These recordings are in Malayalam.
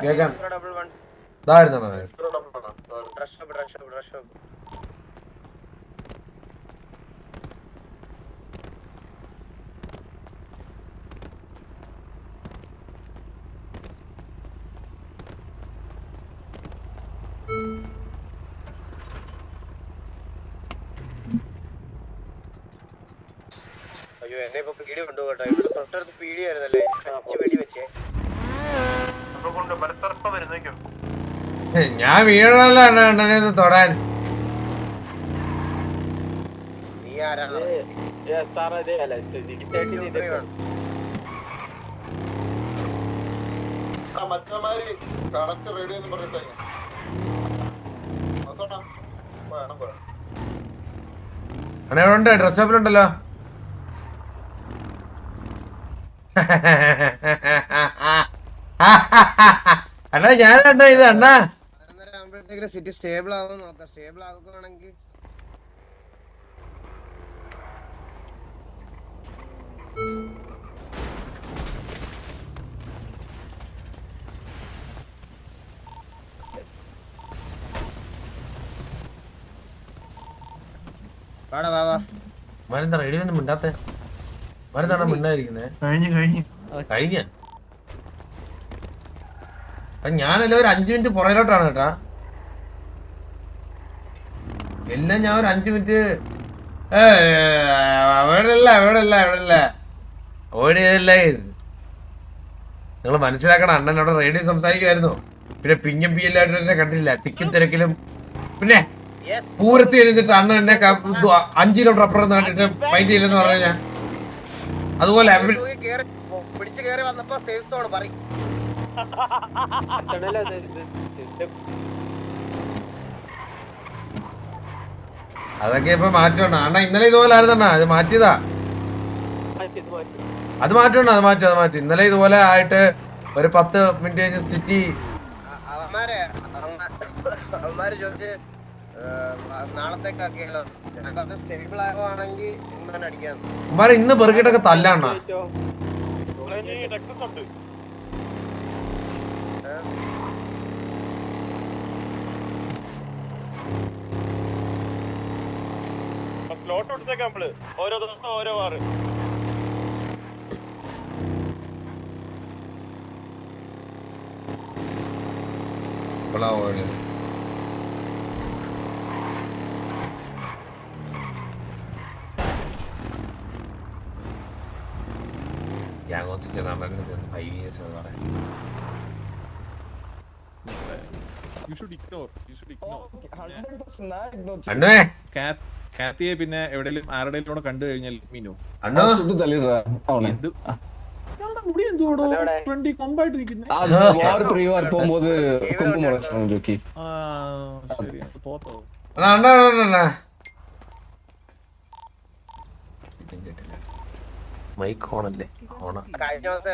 കേക്കാം. ഇതായിരുന്നോ? അയ്യോ എന്നെ ഇപ്പൊ പീടി കൊണ്ടുപോകട്ടെ. ഇവിടെ തൊട്ടടുത്ത് പീടിയായിരുന്നല്ലേ, വെടി വെച്ചേ. ഞാൻ വീഴണല്ലോ അണ്ണനെ ഒന്ന് തൊടാൻ. നീ ആരാണ്? അണ്ണ എവിടെ ഉണ്ട്? ഡ്രസ് ഷോപ്പിലുണ്ടല്ലോ. അണ്ണാ ഞാനണ്ണ ഇത് അണ്ണാ സിറ്റി സ്റ്റേബിൾ ആവുമെന്ന് നോക്കാം. സ്റ്റേബിൾ ആകുകയാണെങ്കിൽ മരെന്താ റെഡി ഒന്നും മിണ്ടാത്ത? മരെന്താണ് മിണ്ടായിരിക്കുന്നേ? കഴിഞ്ഞ ഞാനല്ല ഒരു 5 മിനിറ്റ് പുറകിലോട്ടാണ് കേട്ടാ. എല്ലാം ഞാൻ ഒരു 5 മിനിറ്റ് ഓടിയതല്ല ഇത്. നിങ്ങൾ മനസ്സിലാക്കണം. അണ്ണൻ അവിടെ റേഡിയോ സംസാരിക്കുമായിരുന്നു. പിന്നെ പിഞ്ഞും പിയല്ലായിട്ട് എന്നെ കണ്ടില്ല തിക്കും തിരക്കിലും. പിന്നെ പൂരത്തി എഴുന്നിട്ട് അണ്ണൻ എന്നെ 5 കിലോമീറ്റർ അപ്പുറം നാട്ടിട്ട് മൈൻഡ് ചെയ്യില്ലെന്ന് പറഞ്ഞു ഞാൻ. അതുപോലെ പിടിച്ചു കയറി വന്നപ്പോ സേഫ്സോട് പറയും. അതൊക്കെ ഇപ്പൊ മാറ്റണം അണ്ണ. ഇന്നലെ ഇതുപോലെ ആയിരുന്നണ്ണ, അത് മാറ്റിയതാ. അത് മാറ്റണം, അത് മാറ്റി. ഇന്നലെ ഇതുപോലെ ആയിട്ട് ഒരു 10 മിനിറ്റ് കഴിഞ്ഞ് സിറ്റി അവന്മാര് ചോദിച്ച് നാളത്തേക്കാക്കിയല്ലോ. സ്റ്റേബിൾ ആവുകയാണെങ്കിൽ ഇന്ന് അടിക്കാം. ഉമ്മാരെ ഇന്ന് പെറുക്കിട്ടൊക്കെ തല്ലാണ്ണ. സ്ലോട്ട് കൊടുത്തേക്കാം നമ്മള്. ഓരോ ദിവസം ഓരോ വാറ്. കാത്തിയെ പിന്നെ എവിടെയും ആരുടെയും കൂടെ കണ്ടു കഴിഞ്ഞാൽ മീനോ മുടി എന്തോടോ ഫ്രണ്ടി കൊമ്പായിട്ട് നിൽക്കുന്നത്. ശരി തോത്തോ മൈക്ക് ഓണല്ലേ? കഴിഞ്ഞ ദിവസം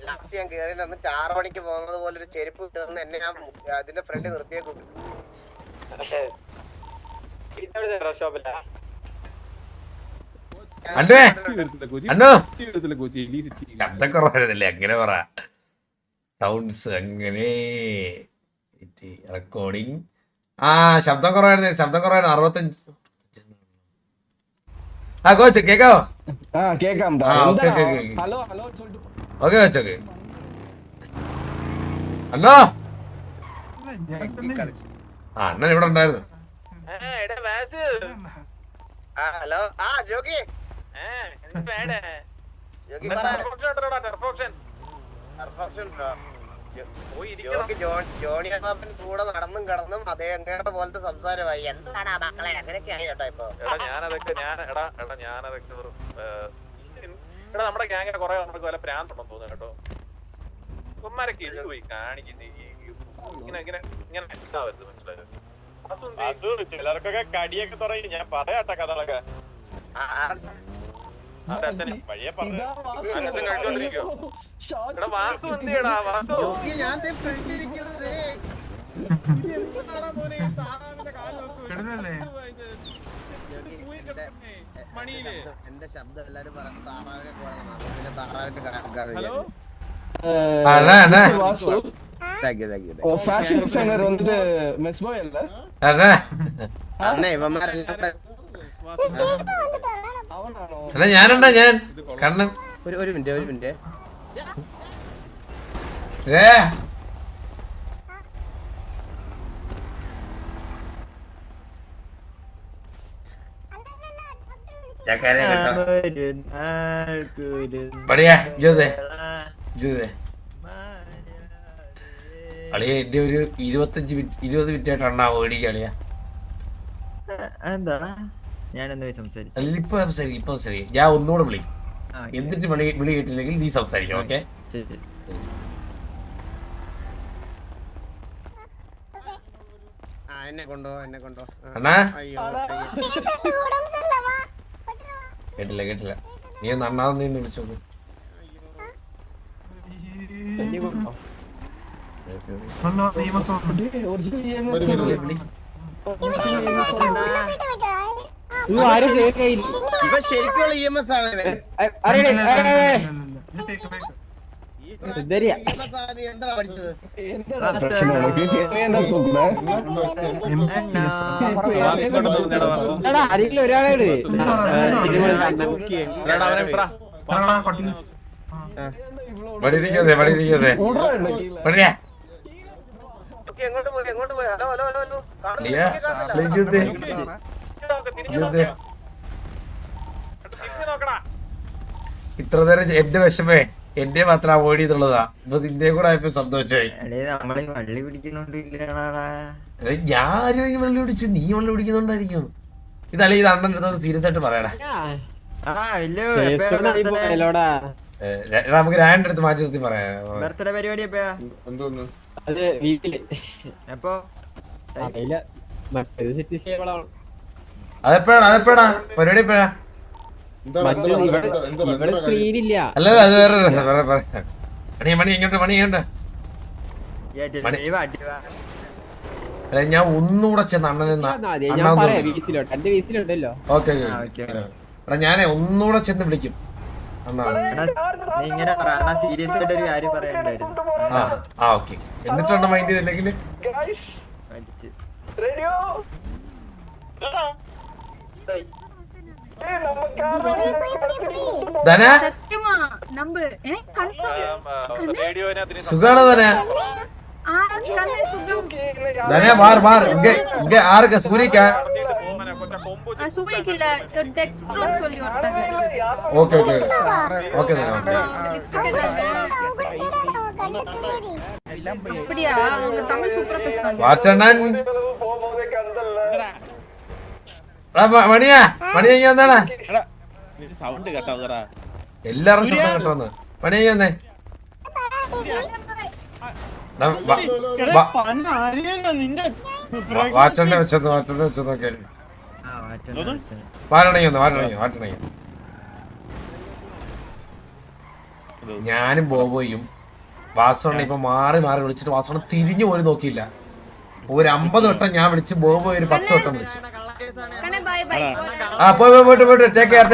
ലാസ്റ്റ് ഞാൻ കേറി 6 മണിക്ക് പോകുന്നത് പോലെ ഒരു ചെരുപ്പ് ഇട്ടുന്ന എന്നെ ഞാൻ അതിന്റെ ഫ്രണ്ട് നിർത്തിയേ കൂട്ടി. ശബ്ദക്കുറവായിരുന്നല്ലേ? അങ്ങനെ പറ. സൗണ്ട്സ് അങ്ങനെ റെക്കോർഡിങ്. ശബ്ദം കുറവായിരുന്നു. 65. കോച്ച് കേക്കാവോ? ഓക്കെ കോച്ചോക്കെ. അണ്ണോ അണ്ണൻ ഇവിടെ ഉണ്ടായിരുന്നു. ഹലോ ജോഗി ജോണി കൂടെ നടന്നും കടന്നും അതേ അങ്ങയുടെ പോലത്തെ സംസാരമായി. എന്താണ് ആ മക്കളെ അങ്ങനെയൊക്കെയായി കേട്ടോ ഇപ്പൊ. നമ്മുടെ ഗ്യാങ്ങിന്റെ കുറെ നമുക്ക് വല്ല പ്രാന്തുണ്ടെന്ന് തോന്നുന്നു കേട്ടോ. ഉമ്മാരൊക്കെ ഇത് പോയി കാണിക്കുന്നത് മനസ്സിലായത്. ചിലർക്കൊക്കെ കടിയൊക്കെ തുടങ്ങി. ഞാൻ പറയാട്ടെ കഥകളൊക്കെ. വഴിയെ പറഞ്ഞു കഴിച്ചോണ്ടിരിക്കോ? വാസു എന്തിയടാ? വാസു എന്റെ ശബ്ദം എല്ലാരും പറഞ്ഞു താറാവിനെ പോലെ. പിന്നെ താറാവിന്റെ அண்ணா அண்ணா Vasu thank you fashion designer വന്നിട്ട് മെസ്ബോയ് അല്ല அண்ணா അണ്ണ ഇവന്മാരെല്ലാം കൂടെ അവനാണോ അണ്ണാ ഞാനണ്ണാ ഞാൻ കണ്ണൻ ഒരു മിനിറ്റ് ഏ ഞാൻ കാര്യം കേട്ടോ പടിയാ ജോതെ അളിയ എന്റെ ഒരു 20 മിനിറ്റ് ആയിട്ട് അണ്ണാ ഓടിക്കുക അളിയ എന്താ ഞാനെന്താ സംസാരിച്ചു അല്ലെങ്കിൽ ഇപ്പൊ സംസാരിക്കും ഞാൻ ഒന്നുകൂടെ വിളിക്കും എന്നിട്ട് വിളി കേട്ടില്ലെങ്കിൽ നീ സംസാരിക്കാം ഓക്കെ ശരി എന്നെ കൊണ്ടോ അണ്ണാ അയ്യോ കേട്ടില്ല നീ ഒന്ന് അണ്ണാന്ന് നീ വിളിച്ചോക്ക് ഇവ ശരിക്കുള്ള EMS ആണ് ഇവൻ. EMS ആണ് എന്താ പഠിച്ചത് എന്താ പ്രശ്നം എന്താ ആരെങ്കിലും ഒരാളെ വടിയിരിക്കാതെ പടിയാ എങ്ങോട്ട് പോയി ഹലോ ലിയ ലിജുദേ ഇത്ര നേരം എന്റെ വിഷമേ എന്റെ മാത്രം അവോയ്ഡ് ചെയ്തുള്ളതാ ഇപ്പൊ നിന്റെ കൂടെ ആയപ്പോ സന്തോഷമായി നമ്മളെ വള്ളി പിടിക്കണോണ്ടില്ലാടാ ഞാനും ഈ വെള്ളം പിടിച്ച് നീ വെള്ളം പിടിക്കുന്നുണ്ടായിരിക്കും ഇതല്ലേ ഇത് അണ്ണൻ സീരിയസ് ആയിട്ട് പറയടാ നമുക്ക് രണ്ടെടുത്ത് മാറ്റി നിർത്തി പറയാം ബർത്ത്ഡേ പരിപാടി എപ്പോഴാ അത് വീട്ടില് എപ്പോ അറിയില്ല മറ്റേത് സിറ്റി അതെപ്പോഴാ പരിപാടി എപ്പോഴാ ഇവിടെ സ്ക്രീൻ ഇല്ല. അല്ലല്ല അത് വേറെ മണി ഇങ്ങോട്ട് അല്ല ഞാൻ ഒന്നുകൂടെ ചെന്ന് അണ്ണനെ ഞാൻ പറയാം വീസിലോട്ട് എന്റെ വീസിലുണ്ടല്ലോ. ഓക്കെ എടാ ഞാനേ ഒന്നുകൂടെ ചെന്ന് വിളിക്കും അണ്ണാ നീ ഇങ്ങനെ സീരിയസ് ആയിട്ട് ഒരു കാര്യം പറയണ്ടായിരുന്നു ആ ഓക്കെ എന്നിട്ടുണ്ട് മൈൻഡ് ചെയ്തില്ലെങ്കിൽ ധന സുഖാണോ ധന ധന മാർ ഇങ്ങ ആർക്ക സൂര്യക്കാ ഓക്കെ വാച്ചണ്ണൻ മണിയാ എന്താണ് സൗണ്ട് കേട്ടോ എല്ലാരും ശബ്ദം കേട്ടോന്ന് മണി വന്നേ വാച്ചണ്ണെ വെച്ചെന്ന് നോക്കിയാൽ വാറ്റണങ്ങി ഞാനും ബോബോയും വാസവണ്ണ ഇപ്പൊ മാറി വിളിച്ചിട്ട് വാസവണ്ണ തിരിഞ്ഞു പോലും നോക്കിയില്ല. ഒരു 50 വട്ടം ഞാൻ വിളിച്ച് ബോബോ ഒരു 10 വട്ടം വിളിച്ചു. ആ പോയിട്ട് ടേക്ക് കെയർ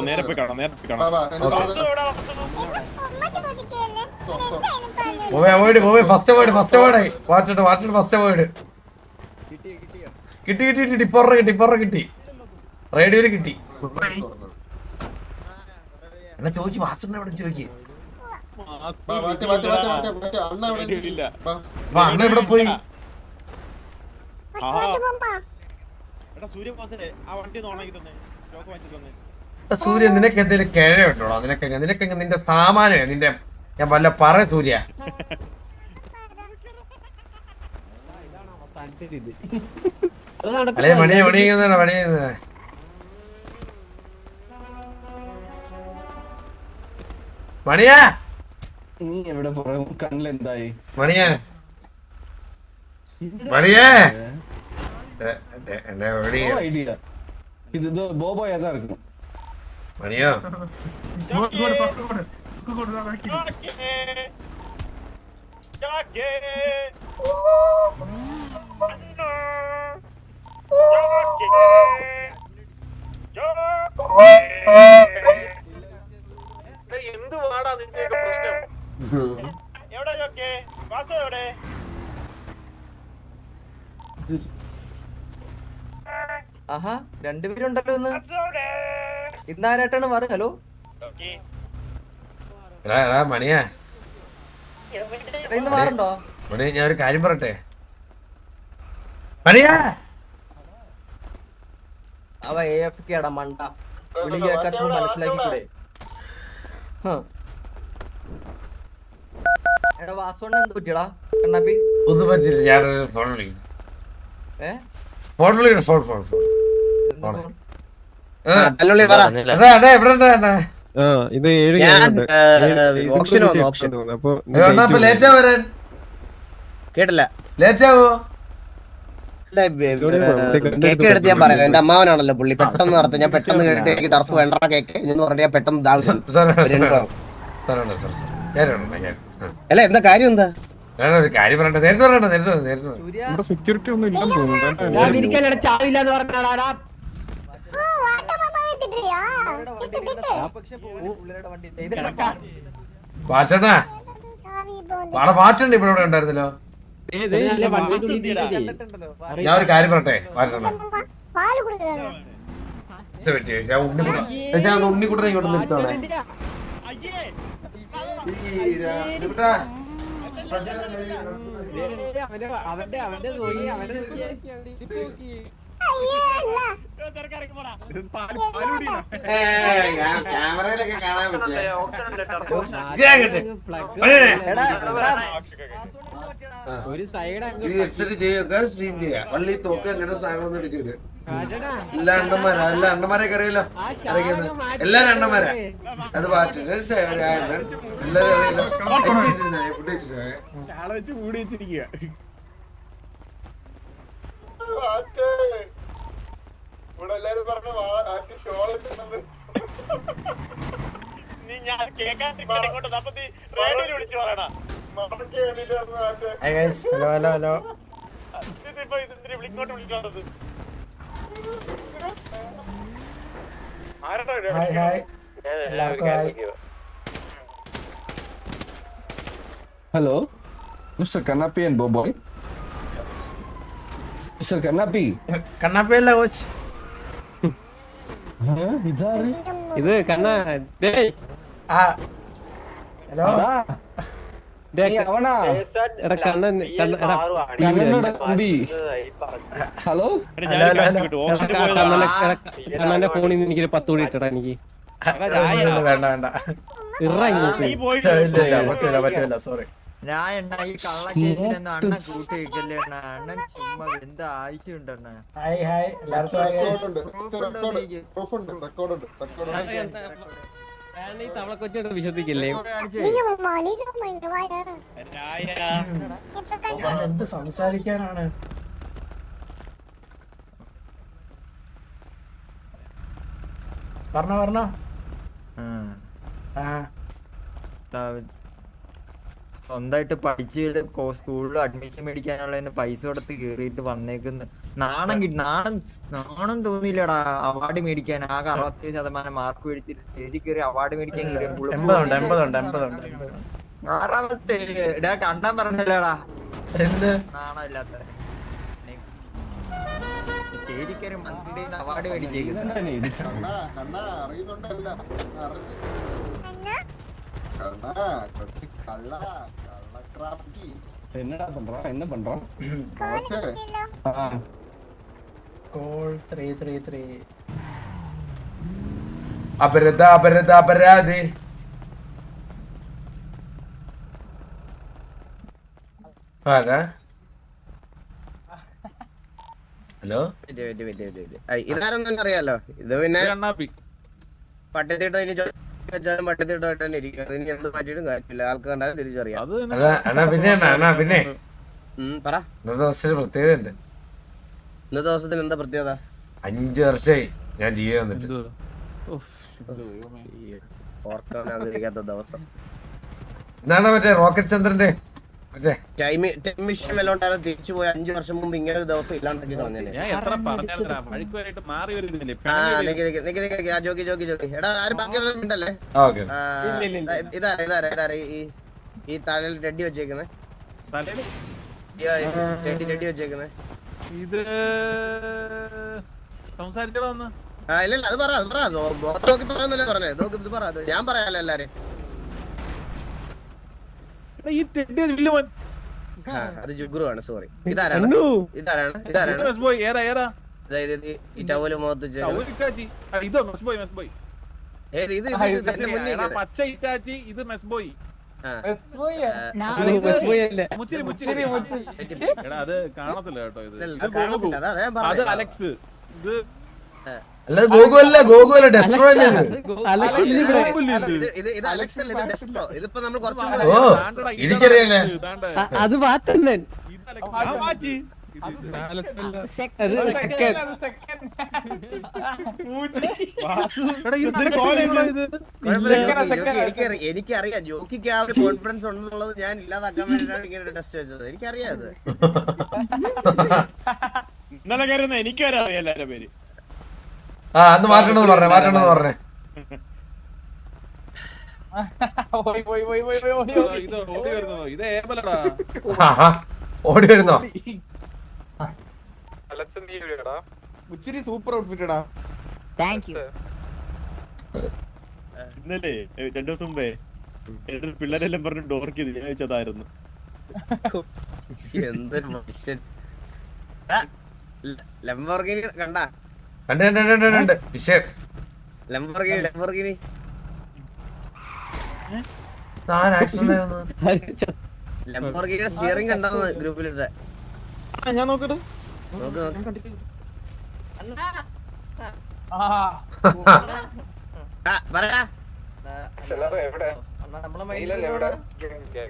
നേരെ പോയി കാണാം ഫസ്റ്റ് വേർഡ് വാട്ടിട്ട് ഫസ്റ്റ് വേർഡ് കിട്ടി ടിപ്പറ റേഡിയോയില് കിട്ടി. എന്നാ ചോദിച്ചു വാസണ്ണ എവിടെ ചോദിക്കേ അണ്ണ എവിടെ പോയി സൂര്യ നിനക്ക് എന്തെങ്കിലും കിഴയുണ്ടോടാ നിനക്ക് നിന്റെ സാമാനോ നിന്റെ ഞാൻ വല്ല പറ സൂര്യ അല്ലെ മണിയ മണിയാ നീ എവിടെ പോയ കണ്ണിലെന്തായി മണിയേ ഐഡിയ ഇത് ബോബോ ഏതാ ഇരിക്കണം മണിയോ എന്ത് വാടാ നിന്റെയൊക്കെ പ്രശ്നം? എവിടെ ജോക്കേ? വാസു എവിടെ? ആഹാ രണ്ടുപേരുണ്ടല്ലോ ഇന്ന്. ഇന്നാരായിട്ടാണ് മാറി? ഹലോ എടാ മണിയാ, ഇന്ന് മാറുണ്ടോ? മണി ഞാൻ ഒരു കാര്യം പറയട്ടെ. മണിയാ അവ AFK ടാ മണ്ട. വിളി കേൾക്കാത്ത മനസ്സിലാക്കിക്കൂടെ? എടാ വാസോണ്ണ എന്ത് പറ്റിയടാ കണ്ണാപ്പി? ഒന്നും പറ്റില്ല, ഞാനൊരു ഫോൺ വിളിക്കുന്നു. ഏ ഫോൺ വിളിക്കണം, ഫോൺ ഫോൺ ഫോൺ. എന്ത് phone? അതാ അതെ എവിടെ ഉണ്ട് അണ്ണാ? ഇത് 7 അപ്പൊ ലേറ്റ് ആവോ വരാൻ? കേട്ടില്ല. ലേറ്റ് ആവോ? കേക്ക് എടുത്ത് ഞാൻ പറയാം. എന്റെ അമ്മാവനാണല്ലോ പുള്ളി. പെട്ടെന്ന് നടത്തും. ഞാൻ പെട്ടെന്ന് കേട്ട് എനിക്ക് ടർഫ് വേണ്ട കേക്ക് എന്ന് പറഞ്ഞാൽ പെട്ടെന്ന് താമസം. അല്ല എന്താ കാര്യം എന്താ? ഞാനൊരു കാര്യം പറയട്ടെ. നേരിട്ട് പറയട്ടെ, നേരിട്ട് പറ, നേരിട്ട് പറ. സൂര്യ സെക്യൂരിറ്റി ഒന്നും ഇല്ലെന്ന് തോന്നുന്നു. ചാവില്ലാന്ന് പറഞ്ഞാടാ. പക്ഷെ പുള്ളിയുടെ വണ്ടി ഇത് കിടക്കാം. വാച്ചണ്ണാ അവിടെ വാച്ചുണ്ട് ഇവിടെ ഇവിടെ ഉണ്ടായിരുന്നല്ലോ. കണ്ടിട്ടുണ്ടല്ലോ. ഞാൻ ഒരു കാര്യം പറയട്ടെ വാച്ചണ്ണ. ഞാൻ ഉണ്ണിക്കുട്ടനെ ഇങ്ങോട്ട് നിർത്തോടെ. ക്യാമറയിലൊക്കെ കാണാൻ പറ്റിയ ഒരു സൈഡ് എക്സിറ്റ് ചെയ്യുക, സ്ട്രീം ചെയ്യുക. പള്ളി തോക്ക് അങ്ങനെ സാധനമൊന്നും എടുക്കരുത്. എല്ലാ അണ്ണന്മാരാ, എല്ലാ അണ്ണന്മാരെയൊക്കെ അറിയില്ലോ. എല്ലാരും അണ്ണന്മാരാ. അത് പാറ്റ് എല്ലാരും അറിയില്ലോ. ഫുഡ് വെച്ചിട്ട് ഇവിടെ എല്ലാരും പറഞ്ഞു നീ ഞാൻ കേൾക്കാൻ ഇങ്ങോട്ട് അപ്പൊ നീ റേഡിയോയിൽ വിളിച്ചു പറയണ. ഹലോ ഹലോ ഹലോ ഇതിപ്പോ ഇതെന്തിനാ ഇങ്ങോട്ട് വിളിച്ചോണ്ടത്? ആരാ ഹായ് ഹായ് എല്ലാവർക്കും hi. Hello mister Kannappi and ബോബോയ്. Mister Kannappi. കണ്ണാപ്പിയല്ല coach. ഇതാര്? ഇത് കണ്ണാ ആ ഹലോ അവനാ കണ്ണന്റെ തമ്പി. ഹലോ കണ്ണന്റെ ഫോണിൽ നിന്ന് എനിക്കൊരു 10 കോടി ഇട്ടടാ. എനിക്ക് വേണ്ട വേണ്ട പറ്റൂല സോറി. ഞാൻ ഈ കള്ള കേസിനൊന്നും അണ്ണൻ കൂട്ടി വെക്കല്ലേ അണ്ണ. അണ്ണൻ ചുമ്മാ എന്ത് ആവശ്യമുണ്ട് അണ്ണ? ഹായ് ഹായ് എല്ലാവർക്കും ഈ തവള കൊച്ചിട്ട് വിശ്വസിക്കില്ലേ? എന്ത് സംസാരിക്കാനാണ്? പറഞ്ഞോ സ്വന്തമായിട്ട് പഠിച്ച് സ്കൂളിൽ അഡ്മിഷൻ മേടിക്കാനുള്ള പൈസ കൊടുത്ത് കേറിയിട്ട് വന്നേക്കുന്നു. നാണം തോന്നിയില്ലടാ അവാർഡ് മേടിക്കാൻ. ആകെ 67% മാർക്ക് മേടിച്ചിട്ട് സ്റ്റേജിൽ കയറി അവാർഡ് മേടിക്കാൻ കണ്ടാൻ പറഞ്ഞല്ലേടാ നാണം ഇല്ലാത്ത സ്റ്റേജിൽ കയറി മന്ത്രിയുടെ അവാർഡ് മേടിച്ചേക്കുന്നു. என்னடா பண்றான்? என்ன பண்றான்? കോൾ 333. അപരാധി. ഹലോ ഇതാരെന്നും അറിയാലോ. ഇത് പിന്നെ കണ്ണാപ്പി പട്ടത്തിട്ട് വെച്ചാലും പട്ടത്തിട്ടായിട്ട് തന്നെ ഇരിക്കും. അതിന് എന്ത് പറ്റിയിട്ടും കാര്യമില്ല. ആൾക്ക് കണ്ടാലും തിരിച്ചറിയാം. അത് അണ്ണാ പിന്നെ പറ ഇന്നത്തെ ദിവസത്തിന് പ്രത്യേകത ഉണ്ട്. ഇന്നത്തെ ദിവസത്തിന് എന്താ പ്രത്യേകത? 5 വർഷമായി ഞാൻ ജീവിതം വന്നിട്ട്. ഓർക്കാൻ ആഗ്രഹിക്കാത്ത ദിവസം. എന്താണ് മറ്റേ റോക്കറ്റ് ചന്ദ്രന്റെ മറ്റേ ടൈം മിഷൻ വല്ലോണ്ടായിരുന്നു തിരിച്ചു പോയി 5 വർഷം മുമ്പ് ഇങ്ങനെ ഒരു ദിവസം ഇല്ലാണ്ടാക്കി കളഞ്ഞേനെ. ഞാൻ എത്ര പറഞ്ഞാ വഴിക്കുവരായിട്ട് മാറി വരുന്നില്ലേ ജോക്കി എടാ ആരും ബാക്കിയുള്ള ഉണ്ടല്ലേ? ഓക്കെ ഇതാരാ ഈ തലയിൽ ടെഡി വെച്ചേക്കുന്നേ? തലയില് ടെഡി വെച്ചേക്കുന്നേ? ഇത് സംസാരിച്ചോളാ വന്ന് ഇല്ല അത് പറ മുഖത്ത് നോക്കി പറയാന്നല്ലേ പറഞ്ഞേ. ഇത് പറ, ഞാൻ പറയാലോ എല്ലാരും. ഈ ടെഡി വലിയ മോൻ അത് ജുഗ്രു ആണ്, സോറി. ഇതാരാണ്? മെസ് ബോയ് ഏറാ ഏറാ അതായത് ഈ ടവല് മുഖത്ത് വെച്ചേക്കുന്നത്. ഇറ്റാച്ചി ഇതോ മെസ് ബോയ് മെസ് ബോയ് പച്ച ഇറ്റാച്ചി ഇത് മെസ് ബോയ് മുച്ചിരി മുച്ചിരി എടാ അത് കാണത്തില്ല കേട്ടോ. ഇത് അത് അലക്സ് ഇത് അല്ല ഗോകു അല്ല ഡെസ്ട്രോയ് ഇത് അലക്സ് അല്ല, ഇത് ഡെസ്ട്രോ. ഇതിപ്പോ നമ്മൾ കുറച്ച് ഓ എനിക്കറിയാലേ. അത് വാത്തന്നൻ ഇത് അലക്സ് എനിക്കറിയാം ജോക്കിക്ക് ആ ഒരു കോൺഫിഡൻസ് ഉണ്ടെന്നുള്ളത് ഞാൻ ഇല്ലാതാക്കാൻ വേണ്ടിയിട്ടാണ് ഇങ്ങനെ ഒരു ടെസ്റ്റ് വെച്ചത്. എനിക്കറിയാം അത്. ഇന്നലെ കയറുന്ന എനിക്കറിയാം എല്ലാവരുടെ പേര്. അന്ന് മാറ്റണമെന്ന് പറഞ്ഞേ ഇത് ഓടി വരുന്നതോ ഇത് ഏബലടാ ഓടി വരുന്നോ? ഉച്ചിരി സൂപ്പർ ഔട്ട്ഫിറ്റടാ. ഇന്നലെ 2 ദിവസം മുമ്പേ എന്റെ പിള്ളേരെല്ലാം പറഞ്ഞു ഡോർക്ക് ചെയ്ത് ഞാൻ വെച്ചതായിരുന്നു. എന്തൊരു മനുഷ്യൻ. ലംബോർഗിനി കണ്ടാ? കണ്ട് വിഷയം ലംബോർഗിനി ലംബോർഗിനിയുടെ സ്റ്റിയറിംഗ് കണ്ടെന്ന് ഗ്രൂപ്പിലിട്ട് ഞാൻ നോക്കട്ടെ. നോക്ക്. പറയടാ.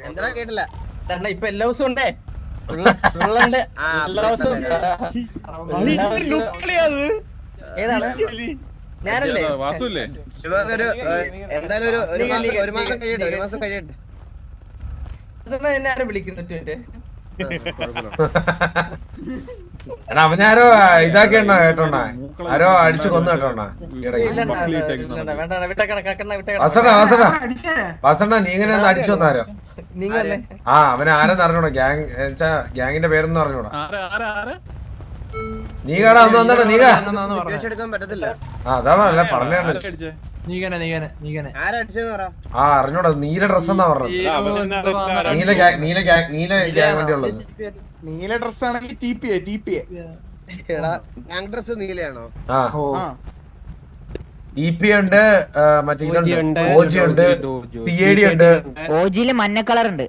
എന്താ കേട്ടില്ല? ഇപ്പൊ എല്ലാ ദിവസവും ഉണ്ടേ. ഞാനല്ലേ വാസുല്ലേ എന്തായാലും ഒരു മാസം കഴിയട്ടെ. എന്നെ ആരും വിളിക്കുന്നു. എടാ അവനാരോ ഇതാക്കിയണ്ണ കേട്ടോണ്ണ, ആരോ അടിച്ചു കൊന്നു കേട്ടോണ്ണ വാസണ്ണ. നീ ഇങ്ങനെ ഒന്ന് അടിച്ചു വന്നാരോ? അവനെ ആരെന്ന് അറിഞ്ഞൂടാ. ഗ്യാങ്ങിന്റെ പേരെന്ന് അറിഞ്ഞൂടാ. നീ കാണാ ഒന്ന് വന്നോ. നീ എടുക്കാൻ പറ്റത്തില്ല. അതാ അല്ല പറഞ്ഞ അറിഞ്ഞൂടാ. നീല ഡ്രസ് എന്നാ പറഞ്ഞത്. നീല ഗ്യാങ് വേണ്ടിയുള്ളത്. നീല ഡ്രസ് ആണെങ്കിൽ ഗ്യാങ് ഡ്രസ് നീലയാണോ? ഇപി ഉണ്ട്, മറ്റേ ഇതുണ്ട്, ഓജി ഉണ്ട്, ടിഎഡി ഉണ്ട്. ഓജിയില് മഞ്ഞ കളർ ഉണ്ട്.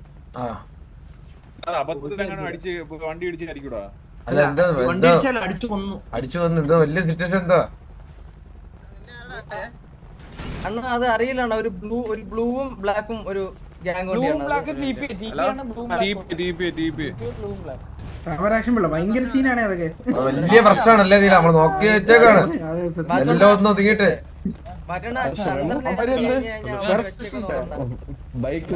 വണ്ടി ഇടിച്ചായിരിക്കൂടാ. അല്ല എന്താ അടിച്ചു കൊന്നു. എന്തോ വലിയ സിറ്റുവേഷൻ എന്താ? അണ്ണ അത് അറിയില്ല. ഒരു ബ്ലൂവും ബ്ലാക്കും ഒരു ഗ്യാങ് ഭയങ്കര സീനാണ് അതൊക്കെ. വലിയ പ്രശ്നമാണല്ലേ നീ നമ്മൾ നോക്കി വെച്ചേക്കാണ്. എല്ലാം ഒന്ന് ഒതുങ്ങിട്ട് ബൈക്ക്